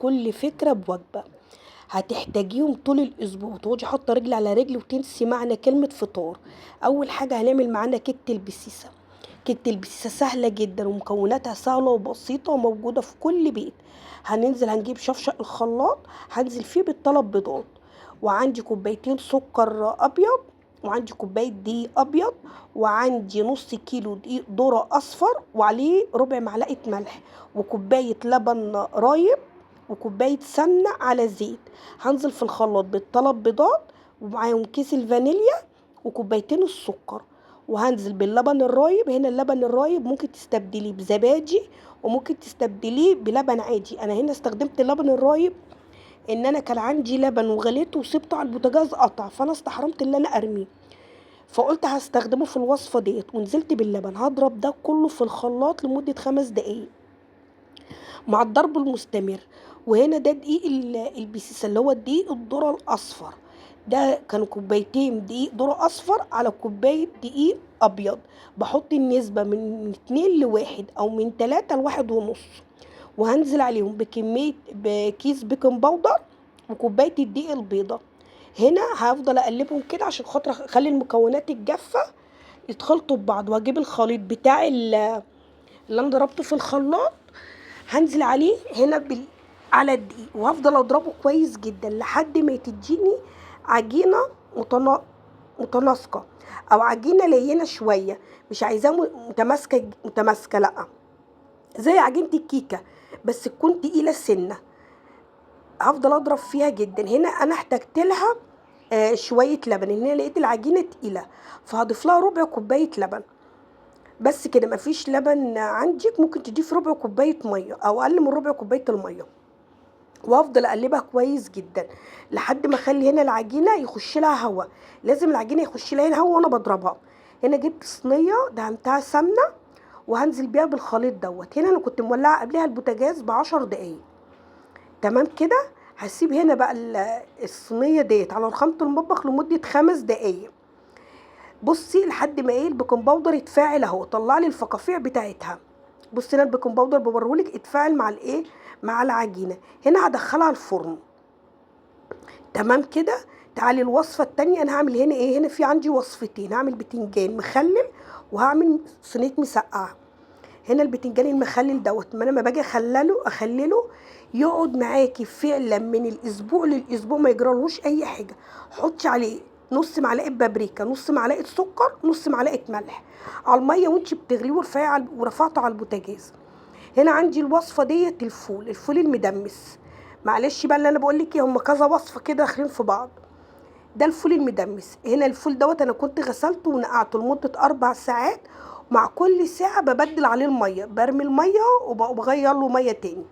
كل فكرة بوجبة. هتحتاجيهم طول الأسبوع، تقعدي حاطة رجل على رجل وتنسي معنى كلمة فطار. أول حاجة هنعمل معانا كيكة البسيسة. كيكة البسيسة سهلة جدا ومكوناتها سهلة وبسيطة وموجودة في كل بيت. هنجيب شفشق الخلاط، هنزل فيه بالطلب بيضات، وعندي كوبايتين سكر أبيض، وعندي كوباية دقيق أبيض، وعندي نص كيلو دقيق ذرة أصفر وعليه ربع معلقة ملح، وكوباية لبن رايب، وكوباية سمنة على زيت. هنزل في الخلاط بالطلب بيضات، ومعاهم كيس الفانيليا، وكوبايتين السكر، وهنزل باللبن الرايب. هنا اللبن الرايب ممكن تستبدليه بزبادي وممكن تستبدليه بلبن عادي. انا هنا استخدمت اللبن الرايب ان انا كان عندي لبن وغليته وسبته على البوتاجاز قطع، فانا استحرمت ان انا ارميه، فقلت هستخدمه في الوصفة ديت، ونزلت باللبن. هضرب ده كله في الخلاط لمدة 5 دقايق مع الضرب المستمر. وهنا ده دقيق البسيسة اللي هو الدقيق الذرة الأصفر، ده كانوا كوبايتين دقيق ذرة أصفر على كوباية دقيق أبيض. بحط النسبة من 2 ل1 أو من 3 ل1.5، وهنزل عليهم بكيس بيكنج باودر وكوباية الدقيق البيضة. هنا هفضل أقلبهم كده عشان خاطر أخلي المكونات الجافة يتخلطوا ببعض، وأجيب الخليط بتاع اللي أنا ضربته في الخلاط، هنزل عليه هنا على الدقيق، وهفضل اضربه كويس جدا لحد ما تديني عجينه متناسقه، او عجينه لينه شويه، مش عايزاها متماسكه لا، زي عجينه الكيكه بس تكون تقيله سنه. هفضل اضرب فيها جدا. هنا انا احتجت لها شويه لبن، هنا لقيت العجينه تقيله فهضيف لها ربع كوبايه لبن بس كده. مفيش لبن عندك ممكن تضيف ربع كوبايه ميه او اقل من ربع كوبايه الميه، وافضل اقلبها كويس جدا لحد ما اخلي هنا العجينه يخش لها هواء. لازم العجينه يخش لها هنا هواء وانا بضربها. هنا جبت صينيه دهنتها سمنه وهنزل بيها بالخليط دوت. هنا انا كنت مولعه قبلها البوتاجاز ب10 دقايق. تمام كده. هسيب هنا بقى الصينيه ديت على رخامه المطبخ لمده 5 دقايق. بصي لحد ما البيكنج باودر يتفاعل اهو، طلع لي الفقاقيع بتاعتها. بصي هنا البيكنج باودر بوريهولك اتفاعل مع مع العجينه. هنا هدخلها الفرن. تمام كده. تعالي الوصفه التانية. انا هعمل هنا هنا في عندي وصفتين، هعمل بتنجان مخلل وهعمل صينيه مسقعه. هنا البتنجان المخلل دوت، ما انا لما باجي اخلله يقعد معاكي فعلا من الاسبوع للاسبوع ما يجرالهوش اي حاجه. حطي عليه نص معلقه بابريكا، نص معلقه سكر، نص معلقه ملح على الميه وانتي بتغليه ورفعته على البوتاجاز. هنا عندي الوصفه ديت الفول المدمس. معلش بقى اللي انا بقول لك هم كذا وصفه كده داخلين في بعض. ده الفول المدمس. هنا الفول دوت انا كنت غسلته ونقعته لمده 4 ساعات، مع كل ساعه ببدل عليه الميه، برمي الميه وبغير له ميه تاني.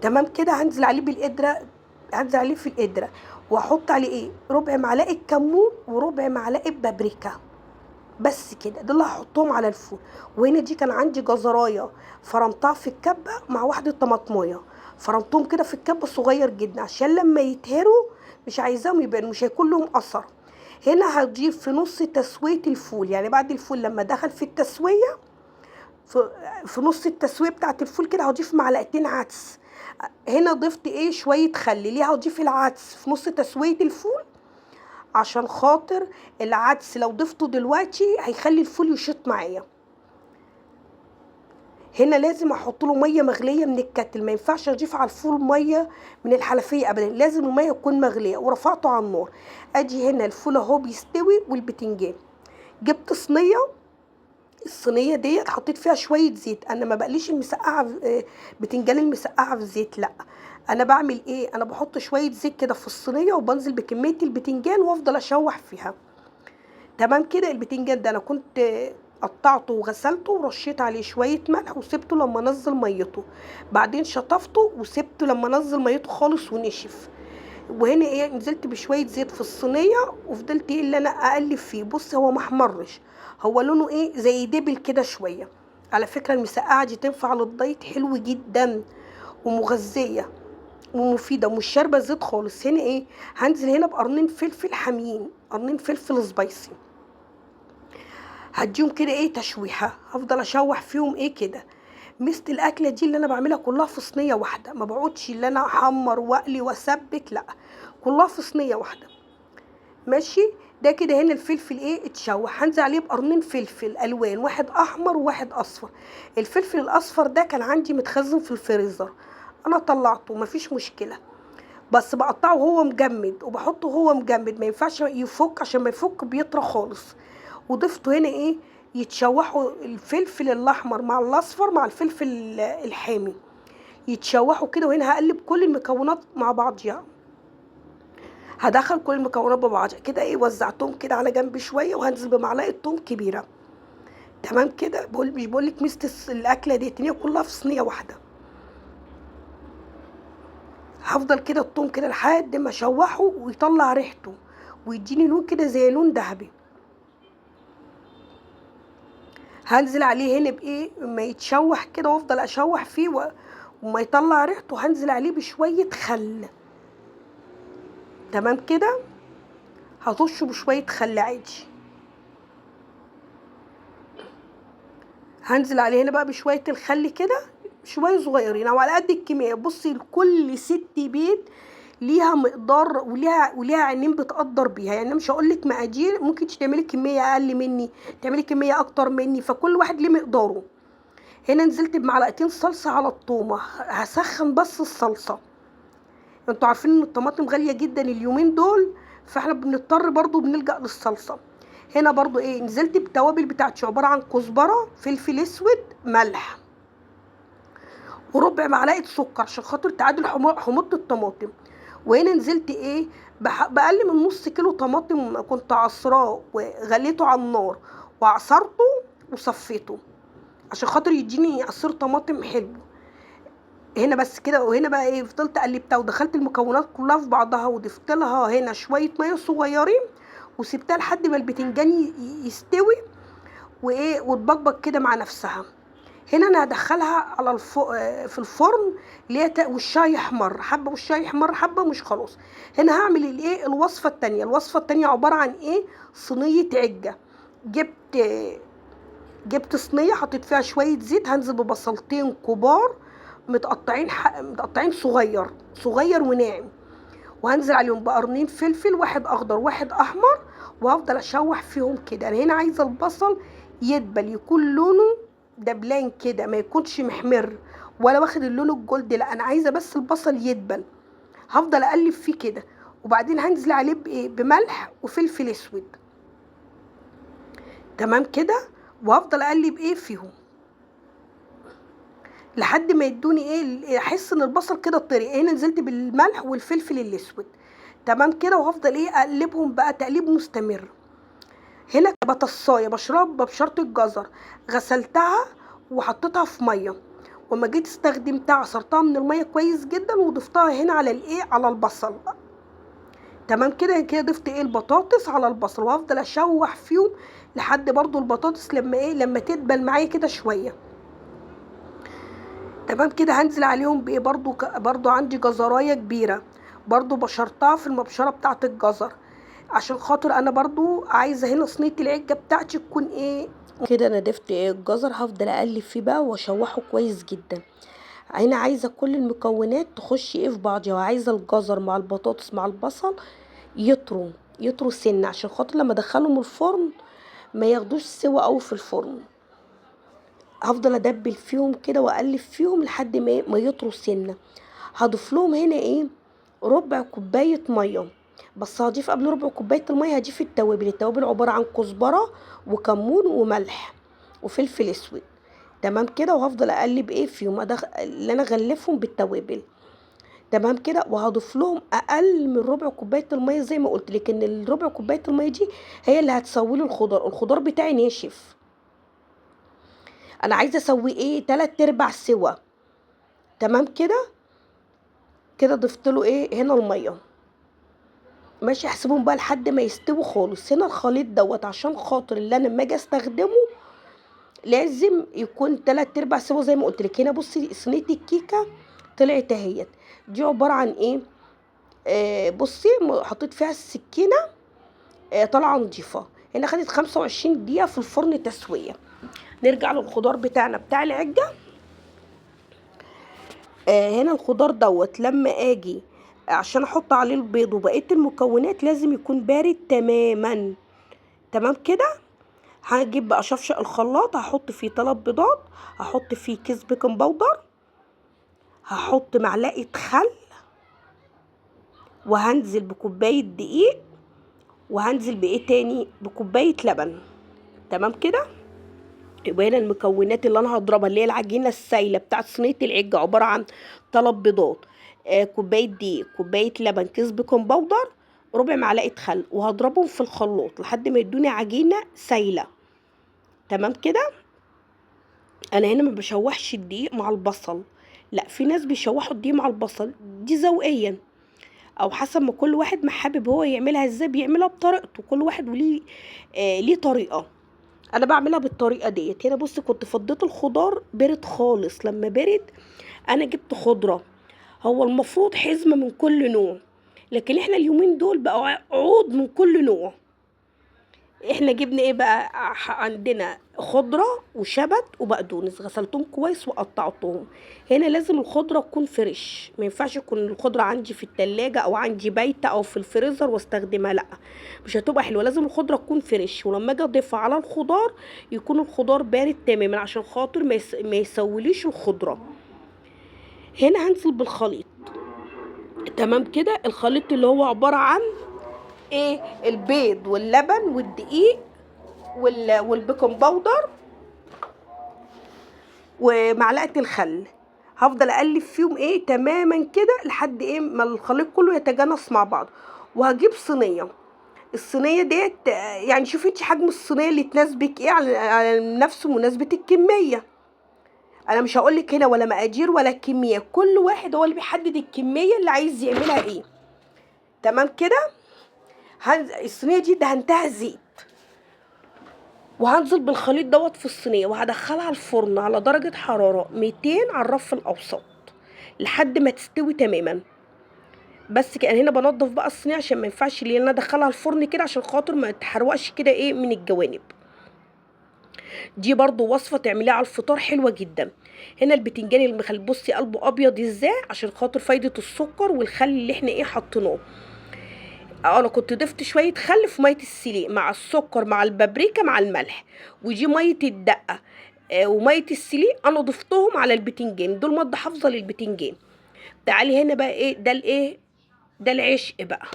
تمام كده. هنزل عليه في القدره واحط عليه ربع معلقه كمون وربع معلقه بابريكا بس كده. دول اللي هحطهم على الفول. وهنا دي كان عندي جزرايه فرمتها في الكبه مع واحده طماطمايه، فرمتهم كده في الكبه صغير جدا عشان لما يتهروا مش عايزاهم يبقى مش هيكون لهم اثر. هنا هضيف في نص تسويه الفول، يعني بعد الفول لما دخل في التسويه في نص التسويه بتاعه الفول كده هضيف معلقتين عدس. هنا ضفت شويه خل. ليه هضيف العدس في نص تسويه الفول؟ عشان خاطر العدس لو ضفته دلوقتي هيخلي الفول يشط معايا. هنا لازم احط له ميه مغليه من الكتل، ما ينفعش اضيف على الفول ميه من الحنفيه ابدا، لازم الميه تكون مغليه. ورفعته على النار. ادي هنا الفول اهو بيستوي والبتنجان. جبت الصينيه ديت حطيت فيها شويه زيت. انا ما بقليش المسقعه بتنجان المسقعه في زيت لا، انا بعمل انا بحط شويه زيت كده في الصينيه وبنزل بكميه البتنجان وافضل اشوح فيها. تمام كده. البتنجان ده انا كنت قطعته وغسلته ورشيت عليه شويه ملح وسبته لما نزل ميته، بعدين شطفته وسبته لما نزل ميته خالص ونشف. وهنا نزلت بشويه زيت في الصينيه وفضلت اللي انا اقلب فيه. بص هو محمرش، هو لونه زي دبل كده شويه. على فكره المسقعه دي تنفع للدايت، حلو جدا ومغذيه ومفيده ومش شاربه زيت خالص. هنا هنزل هنا بقرنين فلفل حاميين، قرنين فلفل سبايسي، هديهم كده تشويحه. هفضل اشوح فيهم كده. ميزة الاكله دي اللي انا بعملها كلها في صينيه واحده، ما بقعدش اللي انا احمر واقلي واسبك، لا، كلها في صينيه واحده. ماشي. ده كده هنا الفلفل ايه اتشوح، هنزل عليه بقرنين فلفل الوان، واحد احمر وواحد اصفر. الفلفل الاصفر ده كان عندي متخزن في الفريزر، انا طلعته مفيش مشكله، بس بقطعه وهو مجمد وبحطه وهو مجمد، ما ينفعش يفك، عشان ما يفك بيطرى خالص. وضفته هنا ايه، يتشوحوا الفلفل الاحمر مع الاصفر مع الفلفل الحامي، يتشوحوا كده. وهنا هقلب كل المكونات مع بعضيها، هدخل كل المكونات ببعضها كده ايه، وزعتهم كده على جنب شويه، وهنزل بمعلقه توم كبيره. تمام كده. مش بقولك ميزه الاكله دي ان هي كلها في صينيه واحده. هفضل كده التوم كده لحد ما اشوحه ويطلع ريحته ويديني لون كده زي لون ذهبي. هنزل عليه هنا بايه، ما يتشوح كده وافضل اشوح فيه وما يطلع ريحته، هنزل عليه بشويه خل. تمام كده. هطشه بشويه خل عادي. هنزل عليه هنا بقى بشويه الخل كده، شويه صغيرين او على قد الكميه. بصي، لكل ست بيت ليها مقدار وليها عينين بتقدر بيها، يعني انا مش هقول لك مقادير، ممكن تعملي كميه اقل مني، تعملي كميه اكتر مني، فكل واحد ليه مقداره. هنا نزلت بمعلقتين صلصه على الطومه، هسخن بس الصلصه. انتوا عارفين ان الطماطم غاليه جدا اليومين دول، فاحنا بنضطر برضو بنلجأ للصلصه. هنا برضو ايه، نزلت بتوابل بتاعتي عباره عن كزبره، فلفل اسود، ملح، وربع معلقه سكر عشان خاطر تعادل حموضه الطماطم. وهنا نزلت ايه، بقل من نص كيلو طماطم كنت عصراه وغليته على النار وعصرته وصفيته عشان خاطر يديني عصير طماطم حلو. هنا بس كده. وهنا بقى ايه، فضلت قلبتها ودخلت المكونات كلها في بعضها، وضفت لها هنا شويه ميه صغيرين، وسبتها لحد ما البتنجان يستوي وايه، وتبقبق كده مع نفسها. هنا انا هدخلها على في الفرن اللي هي وشها يحمر حبه، وشها يحمر حبه، مش خلاص. هنا هعمل الايه، الوصفه الثانيه عباره عن ايه، صينيه عجه. جبت صينيه، حطيت فيها شويه زيت، هنزل ببصلتين كبار متقطعين صغير صغير وناعم، وهنزل عليهم بقرنين فلفل، واحد اخضر واحد احمر، وهفضل اشوح فيهم كده. انا هنا عايزه البصل يدبل، يكون لونه دبلان كده، ما يكونش محمر ولا واخد اللون الجولد، لا، انا عايزه بس البصل يدبل. هفضل اقلب فيه كده، وبعدين هنزل عليه بايه، بملح وفلفل اسود. تمام كده. وهفضل اقلب ايه فيهم لحد ما يدوني ايه، احس ان البصل كده طري. هنا نزلت بالملح والفلفل الاسود. تمام كده. وهفضل ايه، اقلبهم بقى تقليب مستمر. هنا بطاطسايه ببشره الجزر، غسلتها وحطيتها في ميه، وما جيت استخدمتها عصرتها من الميه كويس جدا، وضفتها هنا على الايه، على البصل. تمام كده. كده ضفت ايه، البطاطس على البصل، وهفضل اشوح فيهم لحد برضو البطاطس لما ايه، لما تدبل معايا كده شويه. تمام كده. هنزل عليهم بايه، برضو عندي جزرايه كبيره، برضو بشرتها في المبشره بتاعه الجزر، عشان خاطر انا برضو عايزه هنا صينيه العجه بتاعتي تكون ايه كده. انا ضفت ايه، الجزر، هفضل اقلب فيه بقى واشوحه كويس جدا. هنا عايزه كل المكونات تخش ايه في بعضها، وعايزه الجزر مع البطاطس مع البصل يطروا سنه، عشان خاطر لما ادخلهم الفرن ما ياخدوش سوا قوي في الفرن. هفضل ادبل فيهم كده واقلب فيهم لحد ما يطروا سنه. هضيف لهم هنا ايه، ربع كوبايه ميه، بس هضيف قبل ربع كوبايه الميه هضيف التوابل عباره عن كزبره وكمون وملح وفلفل اسود. تمام كده. وهفضل اقلب ايه فيهم، اللي انا اغلفهم بالتوابل. تمام كده. وهضيف لهم اقل من ربع كوبايه الميه زي ما قلت لك، ان الربع كوبايه الميه دي هي اللي هتسوي لي الخضار بتاعي ناشف. انا عايزه اسويه ايه، 3/4 سوا. تمام كده. كده ضفت له ايه، هنا الميه. ماشي. احسبهم بقى لحد ما يستووا خالص. هنا الخليط دوت عشان خاطر اللي انا لما اجي استخدمه لازم يكون 3/4 سوا زي ما قلت لك. هنا بصي صينيه الكيكه طلعت اهيت. دي عباره عن ايه، بصي حطيت فيها السكينه، طالعه نضيفه. هنا خدت 25 دقيقه في الفرن تسويه. نرجع للخضار بتاعنا بتاع العجه. هنا الخضار دوت لما اجي عشان احط عليه البيض وبقيه المكونات لازم يكون بارد تماما. تمام كده. هجيب بقى شفشق الخلاط، هحط فيه 3 بيضات، هحط فيه كيس بيكنج باودر، هحط معلقه خل، وهنزل بكوبايه دقيق، وهنزل بايه تاني، بكوبايه لبن. تمام كده. يبقى هنا المكونات اللي انا هضربها اللي هي العجينه السايله بتاعت صينيه العجه عباره عن 3 بيضات، كوبايه دقيق، كوبايه لبن، كيس بيكنج باودر، ربع معلقه خل، وهضربهم في الخلاط لحد ما يدوني عجينه سايله. تمام كده. انا هنا ما بشوحش الدقيق مع البصل، لا، في ناس بيشوحوا الدقيق مع البصل، دي ذوقيا او حسب ما كل واحد ما حابب هو يعملها ازاي، بيعملها بطريقته، كل واحد وليه ليه طريقه. انا بعملها بالطريقه ديت. هنا بص، كنت فضيت الخضار برد خالص، لما برد انا جبت خضره، هو المفروض حزمه من كل نوع، لكن احنا اليومين دول بقوا عود من كل نوع. احنا جبنا ايه بقى، عندنا خضره وشبت وبقدونس، غسلتهم كويس وقطعتهم. هنا لازم الخضره تكون فريش، ما ينفعش يكون الخضره عندي في التلاجة او عندي بايته او في الفريزر واستخدمها، لا، مش هتبقى حلوه. لازم الخضره تكون فريش، ولما اجي اضيفها على الخضار يكون الخضار بارد تماما عشان خاطر ما يسوليش الخضره. هنا هنزل بالخليط. تمام كده. الخليط اللي هو عباره عن ايه، البيض واللبن والدقيق والبيكنج باودر ومعلقه الخل. هفضل اقلب فيهم ايه تماما كده لحد ايه ما الخليط كله يتجانس مع بعض. وهجيب صينيه، الصينيه ديت يعني شوفي انت حجم الصينيه اللي تناسبك ايه على نفس مناسبه الكميه. انا مش هقولك هنا ولا مقادير ولا كميه، كل واحد هو اللي بيحدد الكميه اللي عايز يعملها ايه. تمام كده. الصينيه دي دهنتها زيت، وهنزل بالخليط دوت في الصينيه، وهدخلها الفرن على درجه حراره 200 على الرف الاوسط لحد ما تستوي تماما. بس كده. هنا بنضف بقى الصينيه عشان ما ينفعش اللي انا ادخلها الفرن كده عشان خاطر ما تحرقش كده ايه من الجوانب. دي برضو وصفه تعمليها على الفطار حلوه جدا. هنا البتنجان المخلل، بصي قلبه ابيض ازاي عشان خاطر فايده السكر والخل اللي احنا ايه حطيناه. انا كنت ضفت شويه خل في ميه السليق مع السكر مع البابريكا مع الملح، ودي ميه الدقه وميه السليق انا ضفتهم على البتنجان، دول ماده حافظه للبتنجان. تعالي هنا بقى ايه ده، الايه ده، العشق بقى.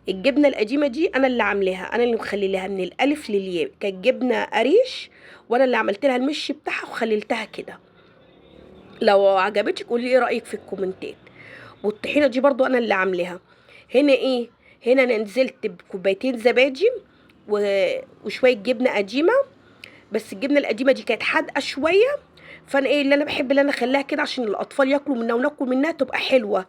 الجبنه القديمه دي انا اللي عاملاها، انا اللي مخليها من الالف للياء، كانت جبنه قريش وانا اللي عملت لها المش بتاعها وخللتها كده. لو عجبتك قولي ايه رايك في الكومنتات. والطحينه دي برضو انا اللي عاملاها. هنا ايه، هنا انا نزلت بكوبايتين زبادي وشويه جبنه قديمه، بس الجبنه القديمه دي كانت حادقه شويه، فانا ايه اللي انا بحب اللي انا اخليها كده عشان الاطفال ياكلوا منها وناكل منها تبقى حلوه.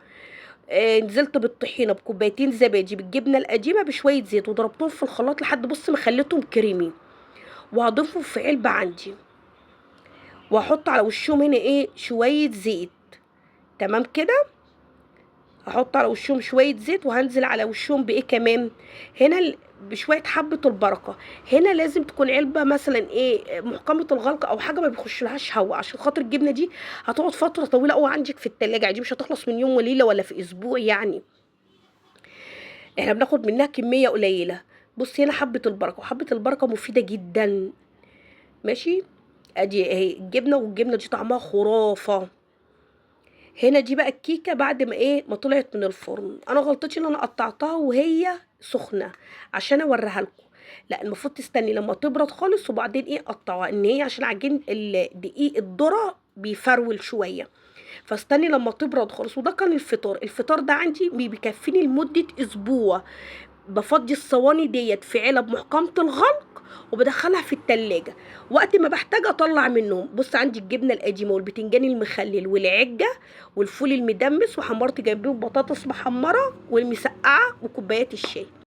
نزلت بالطحينه بكوبايتين زبادي بالجبنه القديمه بشويه زيت، وضربتهم في الخلاط لحد بص ما خليتهم كريمي، وهضيفهم في علبه عندي، واحط على وشهم هنا ايه شويه زيت. تمام كده. هحط على وشهم شويه زيت، وهنزل على وشهم بايه كمان، هنا بشويه حبه البركه. هنا لازم تكون علبه مثلا ايه محكمه الغلق او حاجه ما بيخشلهاش هواء، عشان خاطر الجبنه دي هتقعد فتره طويله قوي عندك في التلاجة، دي مش هتخلص من يوم وليله ولا في اسبوع يعني، احنا بناخد منها كميه قليله. بصي هنا حبه البركه، وحبه البركه مفيده جدا. ماشي. ادي اهي الجبنه، والجبنه دي طعمها خرافه. هنا دي بقى الكيكه بعد ما ايه ما طلعت من الفرن، انا غلطتي ان انا قطعتها وهي سخنه عشان اوريها لكم، لا، المفروض تستني لما تبرد خالص وبعدين ايه قطعها، ان هي عشان عجين الدقيق الذره بيفرول شويه، فاستني لما تبرد خالص. وده كان الفطار ده عندي بيكفيني لمده اسبوع. بفضي الصواني ديت في علب محكمه الغلق وبدخلها في التلاجة، وقت ما بحتاج اطلع منهم. بص عندي الجبنه القديمه والبتنجان المخلل والعجه والفول المدمس، وحمرت جنبيهم بطاطس محمره والمسقعه وكوبايات الشاي.